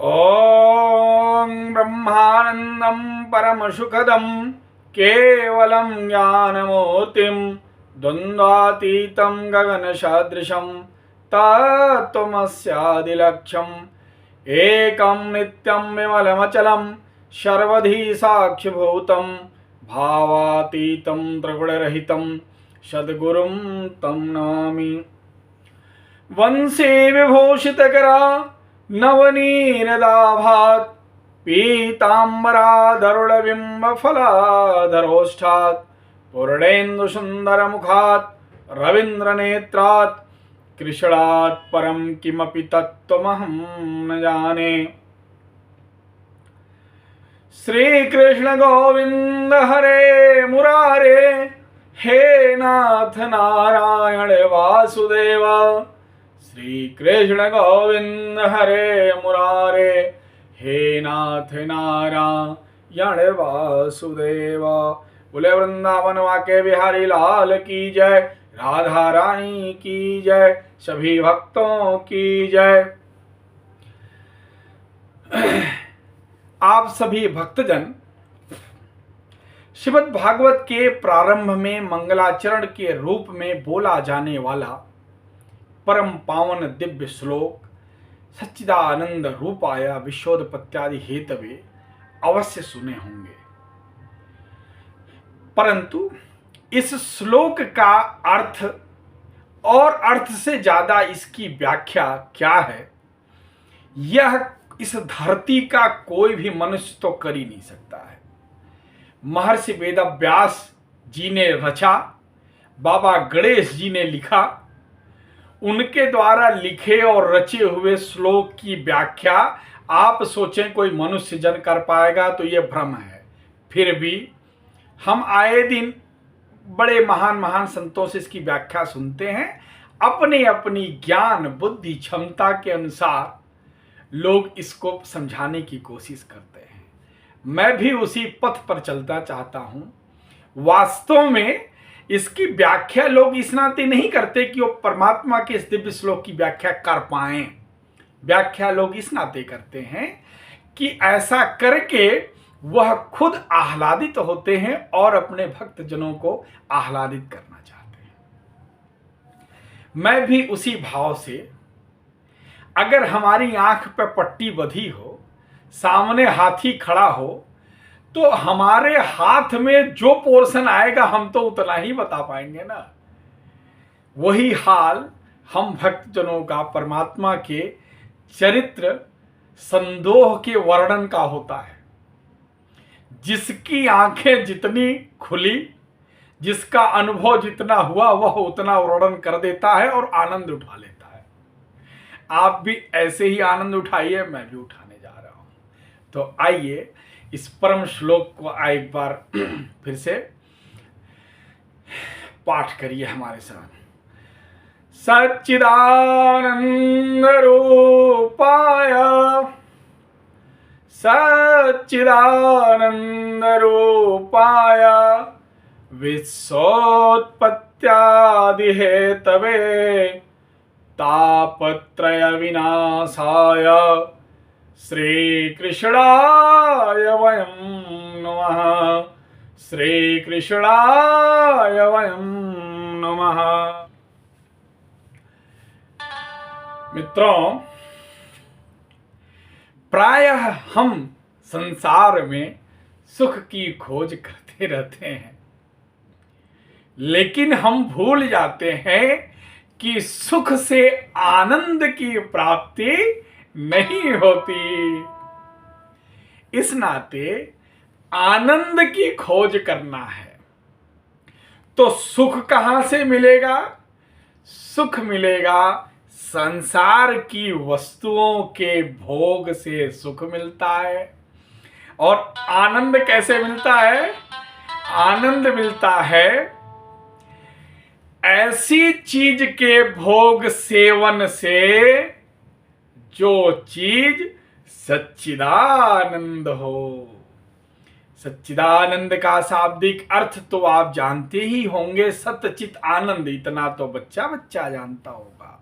ॐ ब्रह्मानन्दं परमसुखदं केवलं ज्ञानमूर्तिं द्वन्द्वातीतं गगनसदृशं तत्त्वमस्यादिलक्ष्यम् एकं नित्यं विमलमचलं सर्वधी साक्षिभूतं भावातीतं त्रिगुणरहितं सद्गुरुं तं नमामि। वंशे विभूषितकरा नवनीरदाभात् पीताम्बराधरुणबिम्बफलाधरोष्ठात् पूर्णेन्दुसुन्दरमुखात् रवीन्द्रनेत्रात् कृष्णात् परं किमपि तत्त्वमहं न जाने। श्रीकृष्ण गोविंद हरे मुरारे, हे नाथ नारायण वासुदेव। श्री कृष्ण गोविंद हरे मुरारे, हे नाथ नारायण वासुदेव। बोले वृंदावन वाके बिहारी लाल की जय, राधा रानी की जय, सभी भक्तों की जय। आप सभी भक्तजन श्रीमद् भागवत के प्रारंभ में मंगलाचरण के रूप में बोला जाने वाला परम पावन दिव्य श्लोक सच्चिदानंद रूपाय विश्वोत्पत्त्यादि हेतवे अवश्य सुने होंगे, परंतु इस श्लोक का अर्थ और अर्थ से ज्यादा इसकी व्याख्या क्या है, यह इस धरती का कोई भी मनुष्य तो कर ही नहीं सकता है। महर्षि वेदव्यास जी ने रचा, बाबा गणेश जी ने लिखा, उनके द्वारा लिखे और रचे हुए श्लोक की व्याख्या आप सोचें कोई मनुष्य जन कर पाएगा तो यह भ्रम है। फिर भी हम आए दिन बड़े महान महान संतों से इसकी व्याख्या सुनते हैं। अपनी अपनी ज्ञान बुद्धि क्षमता के अनुसार लोग इसको समझाने की कोशिश करते हैं। मैं भी उसी पथ पर चलता चाहता हूं। वास्तव में इसकी व्याख्या लोग इस नाते नहीं करते कि वो परमात्मा के इस दिव्य श्लोक की व्याख्या कर पाएं। व्याख्या लोग इस नाते करते हैं कि ऐसा करके वह खुद आह्लादित होते हैं और अपने भक्तजनों को आह्लादित करना चाहते हैं। मैं भी उसी भाव से, अगर हमारी आंख पर पट्टी बंधी हो, सामने हाथी खड़ा हो, तो हमारे हाथ में जो पोर्शन आएगा हम तो उतना ही बता पाएंगे ना। वही हाल हम भक्तजनों का परमात्मा के चरित्र संदोह के वर्णन का होता है। जिसकी आंखें जितनी खुली, जिसका अनुभव जितना हुआ, वह उतना वर्णन कर देता है और आनंद उठा लेता है। आप भी ऐसे ही आनंद उठाइए, मैं भी उठाने जा रहा हूं। तो आइए इस परम श्लोक को एक बार फिर से पाठ करिए हमारे साथ। सच्चिदानंद रूपाय, सच्चिदानंद रूपाय विश्वोत्पत्त्यादि हेतवे तापत्रय विनाशाय श्रीकृष्णाय वयं नमः, श्रीकृष्णाय वयं नमः। मित्रों, प्रायः हम संसार में सुख की खोज करते रहते हैं, लेकिन हम भूल जाते हैं कि सुख से आनंद की प्राप्ति नहीं होती। इस नाते आनंद की खोज करना है तो सुख कहां से मिलेगा? सुख मिलेगा संसार की वस्तुओं के भोग से सुख मिलता है। और आनंद कैसे मिलता है? आनंद मिलता है ऐसी चीज के भोग सेवन से जो चीज सच्चिदानंद हो। सच्चिदानंद का शाब्दिक अर्थ तो आप जानते ही होंगे, सतचित आनंद। इतना तो बच्चा बच्चा जानता होगा।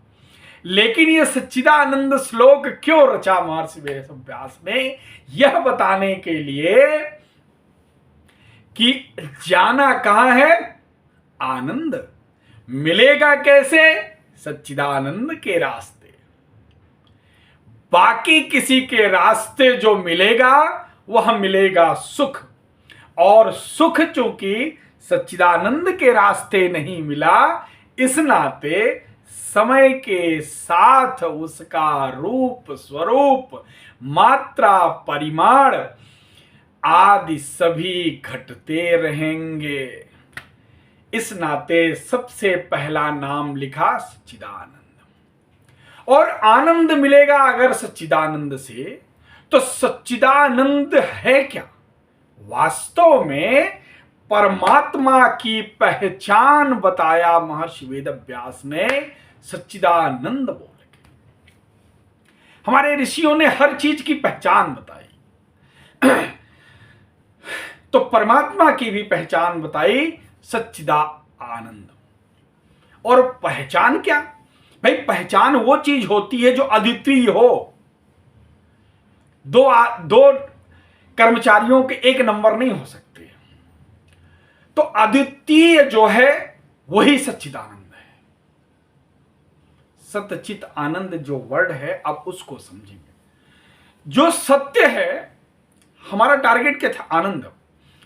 लेकिन ये सच्चिदानंद श्लोक क्यों रचा महर्षि वेदव्यास ने? यह बताने के लिए कि जाना कहां है? आनंद मिलेगा कैसे? सच्चिदानंद के रास्ते। बाकी किसी के रास्ते जो मिलेगा वह मिलेगा सुख, और सुख चूंकि सच्चिदानंद के रास्ते नहीं मिला, इस नाते समय के साथ उसका रूप, स्वरूप, मात्रा, परिमाण आदि सभी घटते रहेंगे। इस नाते सबसे पहला नाम लिखा सच्चिदानंद। और आनंद मिलेगा अगर सच्चिदानंद से, तो सच्चिदानंद है क्या? वास्तव में परमात्मा की पहचान बताया महर्षि वेदव्यास ने सच्चिदानंद बोल के। हमारे ऋषियों ने हर चीज की पहचान बताई, तो परमात्मा की भी पहचान बताई सच्चिदानंद। और पहचान क्या? भाई पहचान वो चीज होती है जो अद्वितीय हो। दो कर्मचारियों के एक नंबर नहीं हो सकते, तो अद्वितीय जो है वही सच्चिदानंद है। सतचित आनंद जो वर्ड है, अब उसको समझेंगे। जो सत्य है, हमारा टारगेट क्या था? आनंद।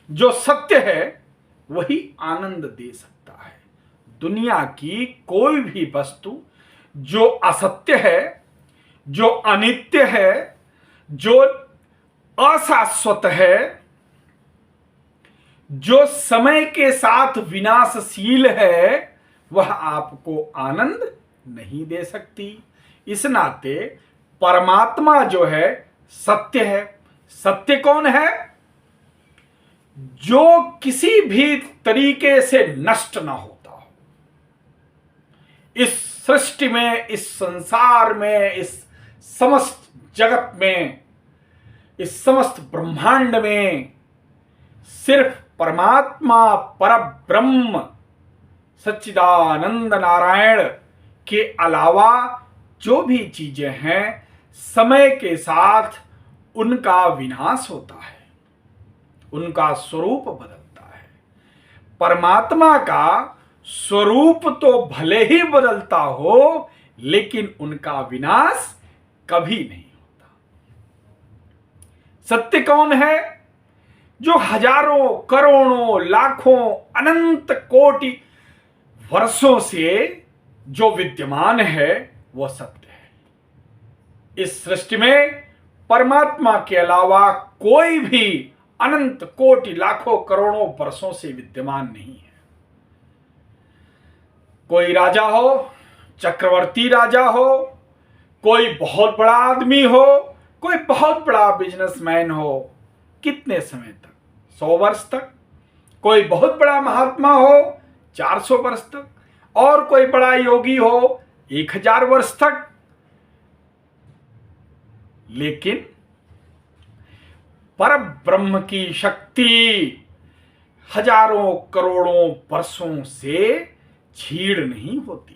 जो सत्य है वही आनंद दे सकता है। दुनिया की कोई भी वस्तु जो असत्य है, जो अनित्य है, जो अशाश्वत है, जो समय के साथ विनाशशील है, वह आपको आनंद नहीं दे सकती। इस नाते परमात्मा जो है सत्य है। सत्य कौन है? जो किसी भी तरीके से नष्ट ना होता हो। इस सृष्टि में, इस संसार में, इस समस्त जगत में, इस समस्त ब्रह्मांड में सिर्फ परमात्मा परब्रह्म सच्चिदानंद नारायण के अलावा जो भी चीजें हैं, समय के साथ उनका विनाश होता है, उनका स्वरूप बदलता है। परमात्मा का स्वरूप तो भले ही बदलता हो, लेकिन उनका विनाश कभी नहीं होता। सत्य कौन है? जो हजारों, करोड़ों, लाखों, अनंत कोटि वर्षों से जो विद्यमान है वह सत्य है। इस सृष्टि में परमात्मा के अलावा कोई भी अनंत कोटि लाखों करोड़ों वर्षों से विद्यमान नहीं है। कोई राजा हो, चक्रवर्ती राजा हो, कोई बहुत बड़ा आदमी हो, कोई बहुत बड़ा बिजनेसमैन हो, कितने समय तक? 100 वर्ष तक। कोई बहुत बड़ा महात्मा हो 400 वर्ष तक, और कोई बड़ा योगी हो 1000 वर्ष तक। लेकिन पर ब्रह्म की शक्ति हजारों करोड़ों वर्षों से छीड़ नहीं होती।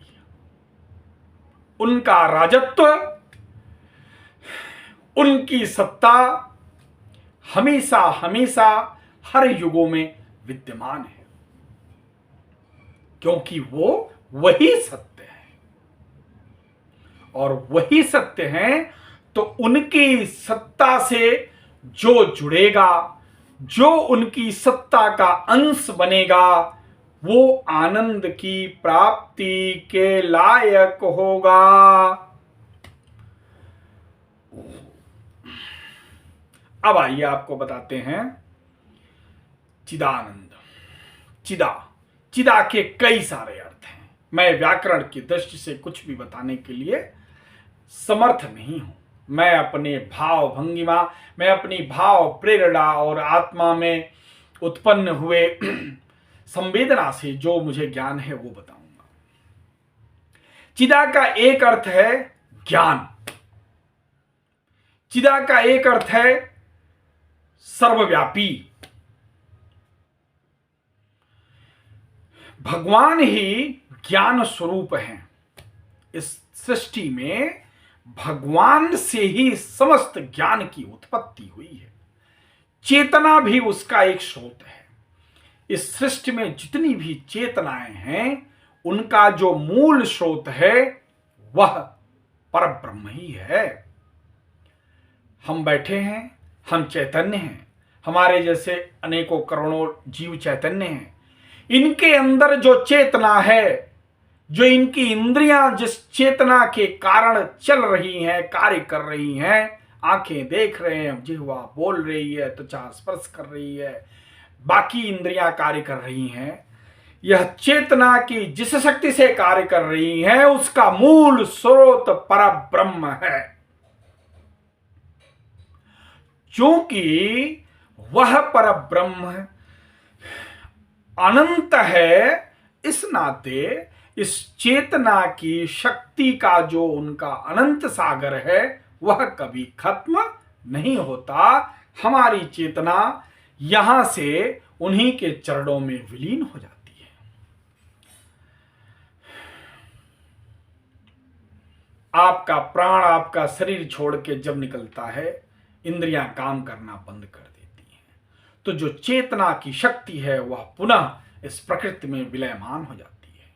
उनका राजत्व, उनकी सत्ता हमेशा हमेशा हर युगों में विद्यमान है, क्योंकि वो वही सत्य है। और वही सत्य है, तो उनकी सत्ता से जो जुड़ेगा, जो उनकी सत्ता का अंश बनेगा, वो आनंद की प्राप्ति के लायक होगा। अब आइए आपको बताते हैं चिदानंद। चिदा के कई सारे अर्थ हैं। मैं व्याकरण की दृष्टि से कुछ भी बताने के लिए समर्थ नहीं हूं। मैं अपने भाव भंगिमा, मैं अपनी भाव प्रेरणा और आत्मा में उत्पन्न हुए संवेदना से जो मुझे ज्ञान है वो बताऊंगा। चिदा का एक अर्थ है ज्ञान। चिदा का एक अर्थ है सर्वव्यापी। भगवान ही ज्ञान स्वरूप हैं, इस सृष्टि में भगवान से ही समस्त ज्ञान की उत्पत्ति हुई है। चेतना भी उसका एक स्रोत है। इस सृष्टि में जितनी भी चेतनाएं हैं उनका जो मूल स्रोत है वह परब्रह्म ही है। हम बैठे हैं, हम चैतन्य हैं, हमारे जैसे अनेकों करोड़ों जीव चैतन्य हैं। इनके अंदर जो चेतना है, जो इनकी इंद्रियां जिस चेतना के कारण चल रही हैं, कार्य कर रही हैं, आंखें देख रहे हैं, जिह्वा बोल रही है, त्वचा स्पर्श कर रही है, बाकी इंद्रियां कार्य कर रही हैं, यह चेतना की जिस शक्ति से कार्य कर रही है उसका मूल स्रोत परब्रह्म है। क्योंकि वह परब्रह्म अनंत है, इस नाते इस चेतना की शक्ति का जो उनका अनंत सागर है वह कभी खत्म नहीं होता। हमारी चेतना यहां से उन्हीं के चरणों में विलीन हो जाती है। आपका प्राण आपका शरीर छोड़ के जब निकलता है, इंद्रियां काम करना बंद कर देती हैं, तो जो चेतना की शक्ति है वह पुनः इस प्रकृति में विलयमान हो जाती है।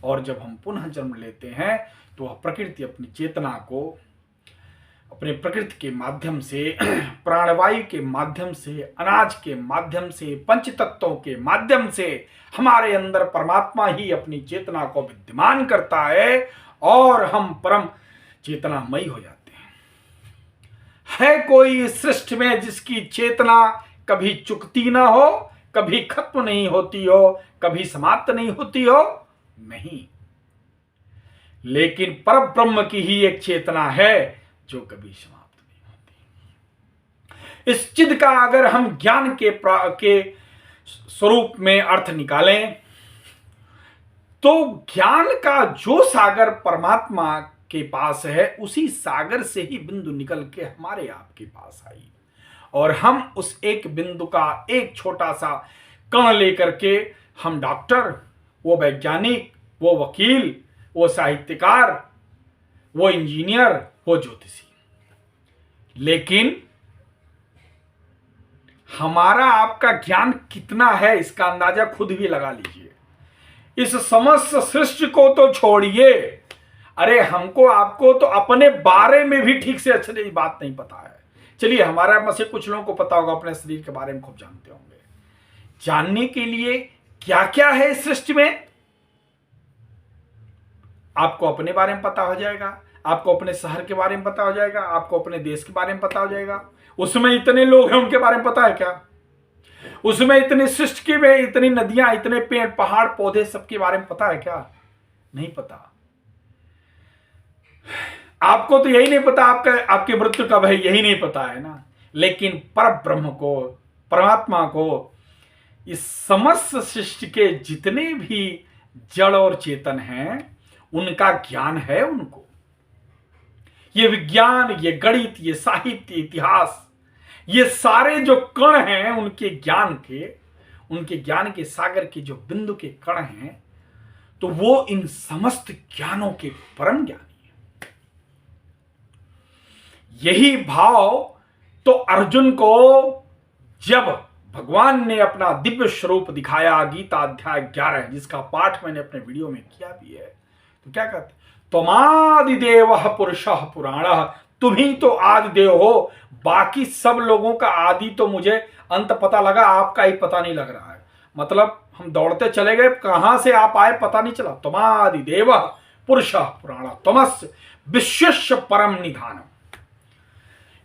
और जब हम पुनः जन्म लेते हैं तो वह प्रकृति अपनी चेतना को अपने प्रकृति के माध्यम से, प्राणवायु के माध्यम से, अनाज के माध्यम से, पंच तत्वों के माध्यम से हमारे अंदर परमात्मा ही अपनी चेतना को विद्यमान करता है और हम परम चेतनामयी हो जाते हैं। है कोई इस सृष्टि में जिसकी चेतना कभी चुकती ना हो, कभी खत्म नहीं होती हो, कभी समाप्त नहीं होती हो? नहीं। लेकिन परब्रह्म की ही एक चेतना है जो कभी समाप्त नहीं होती। इस चिद का अगर हम ज्ञान के स्वरूप में अर्थ निकालें तो ज्ञान का जो सागर परमात्मा के पास है उसी सागर से ही बिंदु निकल के हमारे आपके पास आई, और हम उस एक बिंदु का एक छोटा सा कण लेकर के हम डॉक्टर, वो वैज्ञानिक, वो वकील, वो साहित्यकार, वो इंजीनियर, वो ज्योतिषी। लेकिन हमारा आपका ज्ञान कितना है इसका अंदाजा खुद भी लगा लीजिए। इस समस्त सृष्टि को तो छोड़िए, अरे हमको आपको तो अपने बारे में भी ठीक से अच्छे बात नहीं पता है। चलिए, हमारा में से कुछ लोगों को पता होगा, अपने शरीर के बारे में खूब जानते होंगे। जानने के लिए क्या क्या है इस सृष्टि में, आपको अपने बारे में पता हो जाएगा, आपको अपने शहर के बारे में पता हो जाएगा, आपको अपने देश के बारे में पता हो जाएगा। उसमें इतने लोग हैं उनके बारे में पता है क्या? उसमें इतनी सृष्टि में इतनी नदियां, इतने पेड़ पहाड़ पौधे सबके बारे में पता है क्या? नहीं पता। आपको तो यही नहीं पता आपके मृत्यु कब है, यही नहीं पता है ना। लेकिन परब्रह्म को, परमात्मा को, इस समस्त सृष्टि के जितने भी जड़ और चेतन हैं उनका ज्ञान है उनको। ये विज्ञान, ये गणित, ये साहित्य, इतिहास, ये सारे जो कण हैं उनके ज्ञान के सागर के जो बिंदु के कण हैं, तो वो इन समस्त ज्ञानों के परम ज्ञानी है। यही भाव तो अर्जुन को जब भगवान ने अपना दिव्य स्वरूप दिखाया, गीता अध्याय 11 जिसका पाठ मैंने अपने वीडियो में किया भी है, तो क्या कहते? त्वमादिदेव पुरुषः पुराणः, तुम ही तो आदिदेव हो, बाकी सब लोगों का आदि तो मुझे अंत पता लगा, आपका ही पता नहीं लग रहा है। मतलब हम दौड़ते चले गए, कहां से आप आए पता नहीं चला। त्वमादिदेव पुरुषः पुराणः त्वमस्य विश्वस्य परम निधानम्,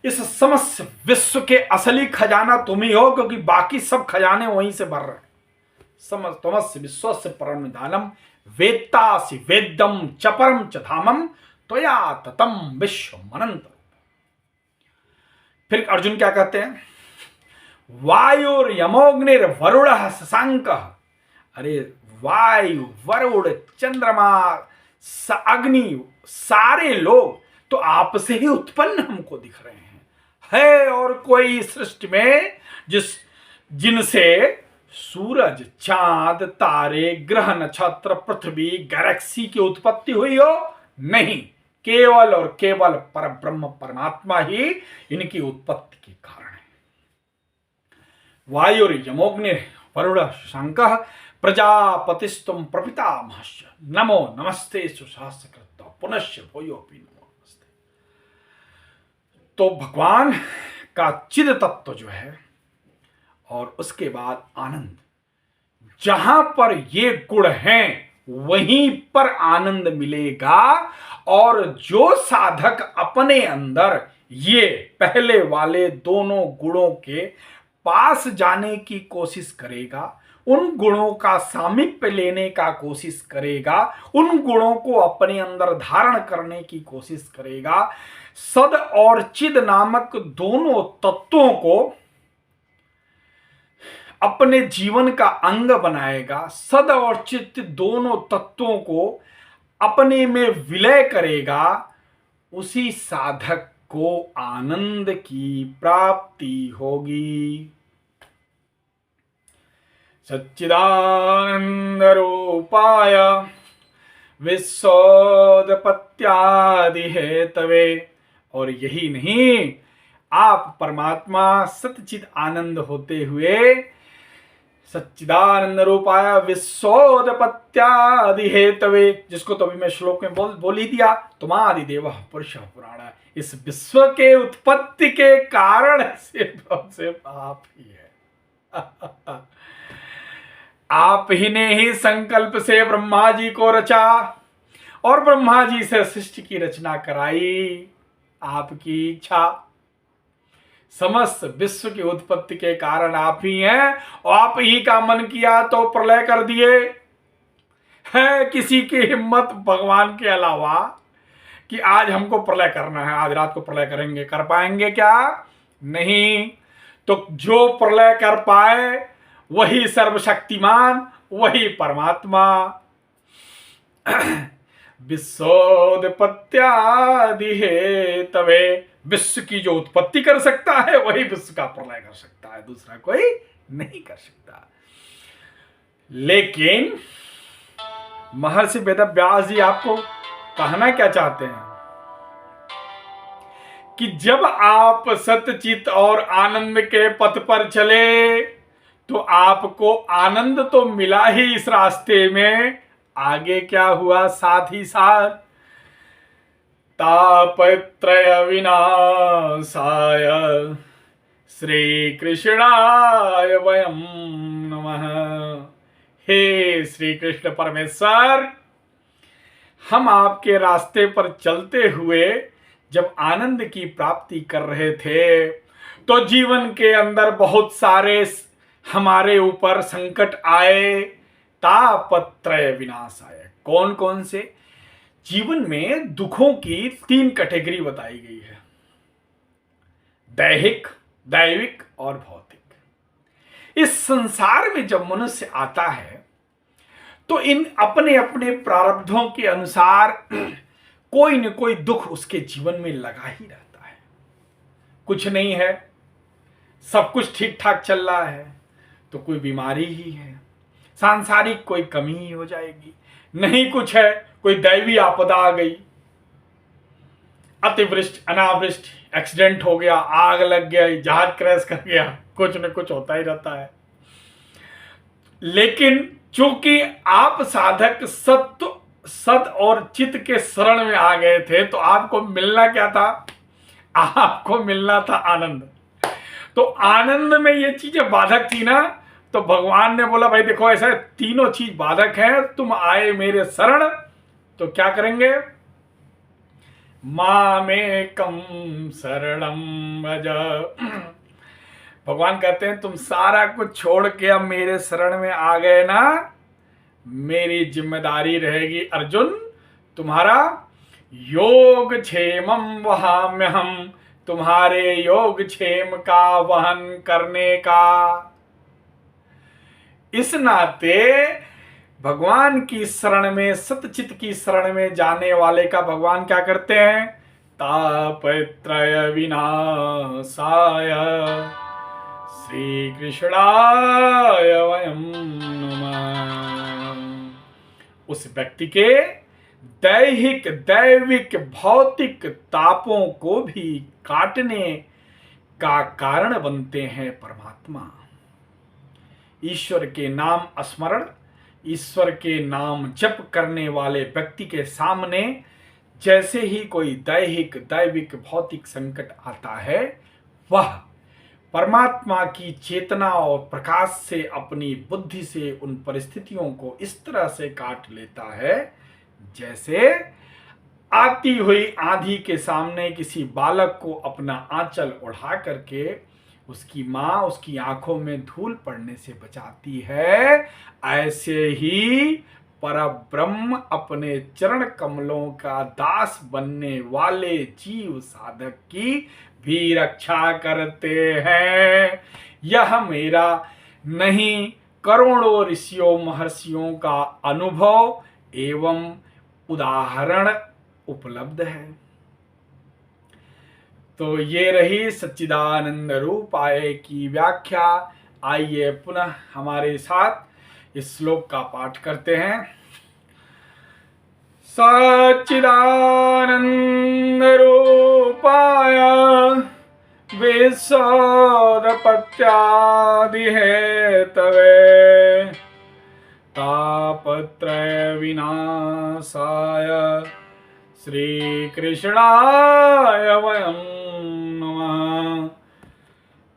इस समस्त विश्व के असली खजाना तुम ही हो, क्योंकि बाकी सब खजाने वहीं से भर रहे हैं। त्वमस्य विश्वस्य परम निधानम् वेत्तासि वेद्यम च परम च धामम त्वया ततम विश्वमनंत। फिर अर्जुन क्या कहते हैं? वायुर्यमोग्निर वरुणः शशांकः, अरे वायु, वरुण, चंद्रमा, अग्नि, सारे लोग तो आपसे ही उत्पन्न हमको दिख रहे हैं। है और कोई सृष्टि में जिनसे सूरज, चांद, तारे, ग्रह, नक्षत्र, पृथ्वी, गैलेक्सी की उत्पत्ति हुई हो? नहीं, केवल और केवल परब्रह्म परमात्मा ही इनकी उत्पत्ति के कारण है। वायुर्यमोग्नि वरुण शंकर प्रजापतिस्तुम प्रपितामहश्च नमो नमस्ते सुशास्त्रकृत पुनश्च भूयोऽपि नमो नमस्ते। तो भगवान का चिद तत्व जो है और उसके बाद आनंद, जहां पर ये गुण हैं वहीं पर आनंद मिलेगा। और जो साधक अपने अंदर ये पहले वाले दोनों गुणों के पास जाने की कोशिश करेगा, उन गुणों का सामीप्य लेने का कोशिश करेगा, उन गुणों को अपने अंदर धारण करने की कोशिश करेगा, सद और चिद नामक दोनों तत्वों को अपने जीवन का अंग बनाएगा, सद और चित्त दोनों तत्वों को अपने में विलय करेगा, उसी साधक को आनंद की प्राप्ति होगी। सच्चिदानंद रूपाय विश्वोत्पत्त्यादि हेतवे। और यही नहीं, आप परमात्मा सच्चिद आनंद होते हुए सच्चिदानंद रूपाय विश्वोत्पत्त्यादि हेतवे, जिसको तो अभी मैं श्लोक में बोल ही दिया, तुमादि देव पुरुष पुराण, इस विश्व के उत्पत्ति के कारण सिर्फ आप ही है। आप ही ने ही संकल्प से ब्रह्मा जी को रचा और ब्रह्मा जी से सृष्टि की रचना कराई, आपकी इच्छा। समस्त विश्व की उत्पत्ति के कारण आप ही हैं और आप ही का मन किया तो प्रलय कर दिए। है किसी की हिम्मत भगवान के अलावा कि आज हमको प्रलय करना है, आज रात को प्रलय करेंगे? कर पाएंगे क्या? नहीं। तो जो प्रलय कर पाए वही सर्वशक्तिमान, वही परमात्मा। विश्वोत्पत्त्यादि हेतवे, विश्व की जो उत्पत्ति कर सकता है वही विश्व का प्रलय कर सकता है, दूसरा कोई नहीं कर सकता। लेकिन महर्षि वेदव्यास जी आपको कहना क्या चाहते हैं कि जब आप सतचित और आनंद के पथ पर चले तो आपको आनंद तो मिला ही इस रास्ते में, आगे क्या हुआ साथ ही साथ? तापत्रय विनाशाय श्री कृष्णाय वयम नमः। हे श्री कृष्ण परमेश्वर, हम आपके रास्ते पर चलते हुए जब आनंद की प्राप्ति कर रहे थे तो जीवन के अंदर बहुत सारे हमारे ऊपर संकट आए। तापत्रय विनाशाय, कौन कौन से? जीवन में दुखों की 3 कैटेगरी बताई गई है, दैहिक, दैविक और भौतिक। इस संसार में जब मनुष्य आता है तो इन अपने अपने प्रारब्धों के अनुसार कोई न कोई दुख उसके जीवन में लगा ही रहता है। कुछ नहीं है, सब कुछ ठीक ठाक चल रहा है तो कोई बीमारी ही है, सांसारिक कोई कमी ही हो जाएगी। नहीं कुछ है, कोई दैवी आपदा आ गई, अतिवृष्टि, अनावृष्टि, एक्सीडेंट हो गया, आग लग गया, जहाज क्रैश कर गया, कुछ न कुछ होता ही रहता है। लेकिन चूंकि आप साधक सत और चित्त के शरण में आ गए थे तो आपको मिलना क्या था? आपको मिलना था आनंद। तो आनंद में ये चीजें बाधक थी ना, तो भगवान ने बोला भाई देखो ऐसा तीनों चीज बाधक हैं, तुम आए मेरे शरण तो क्या करेंगे? मामेकं शरणं व्रज। भगवान कहते हैं तुम सारा कुछ छोड़ के अब मेरे शरण में आ गए ना, मेरी जिम्मेदारी रहेगी अर्जुन, तुम्हारा योग क्षेमम वहाम्यहम, तुम्हारे योग क्षेम का वहन करने का। इस नाते भगवान की शरण में, सतचित की शरण में जाने वाले का भगवान क्या करते हैं? तापत्रय विनाशाय श्री कृष्णाय वयम नमः। उस व्यक्ति के दैहिक दैविक भौतिक तापों को भी काटने का कारण बनते हैं परमात्मा। ईश्वर के नाम स्मरण, ईश्वर के नाम जप करने वाले व्यक्ति के सामने जैसे ही कोई दैहिक दैविक भौतिक संकट आता है, वह परमात्मा की चेतना और प्रकाश से अपनी बुद्धि से उन परिस्थितियों को इस तरह से काट लेता है जैसे आती हुई आंधी के सामने किसी बालक को अपना आंचल उड़ा करके उसकी माँ उसकी आंखों में धूल पड़ने से बचाती है। ऐसे ही परब्रह्म अपने चरण कमलों का दास बनने वाले जीव साधक की भी रक्षा करते हैं। यह मेरा नहीं, करोड़ों ऋषियों महर्षियों का अनुभव एवं उदाहरण उपलब्ध है। तो ये रही सच्चिदानंद रूपाय की व्याख्या। आइए पुनः हमारे साथ इस श्लोक का पाठ करते हैं। सच्चिदानंद रूपाय विश्वोत्पत्त्यादि हेतवे तापत्रय विनाशाय श्रीकृष्णाय वयं नमः।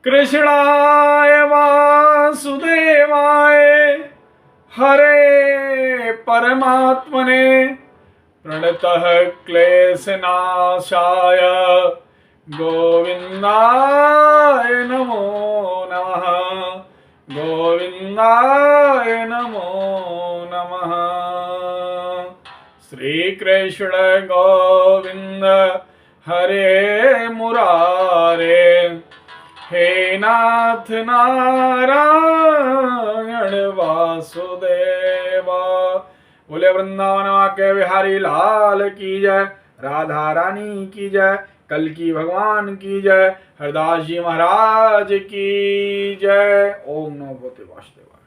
कृष्णाय वासुदेवाय हरे परमात्मने प्रणतः क्लेशनाशाय गोविन्दाय नमो नमः। गोविन्दाय नमो नमः। श्री कृष्ण गोविंद हरे मुरारे, हे नाथ नारायण वासुदेवा। बोले वृंदावन के बिहारी लाल की जय, राधा रानी की जय, कल की भगवान की जय, हरदास जी महाराज की जय। ओम नमो भगवते वासुदेवाय।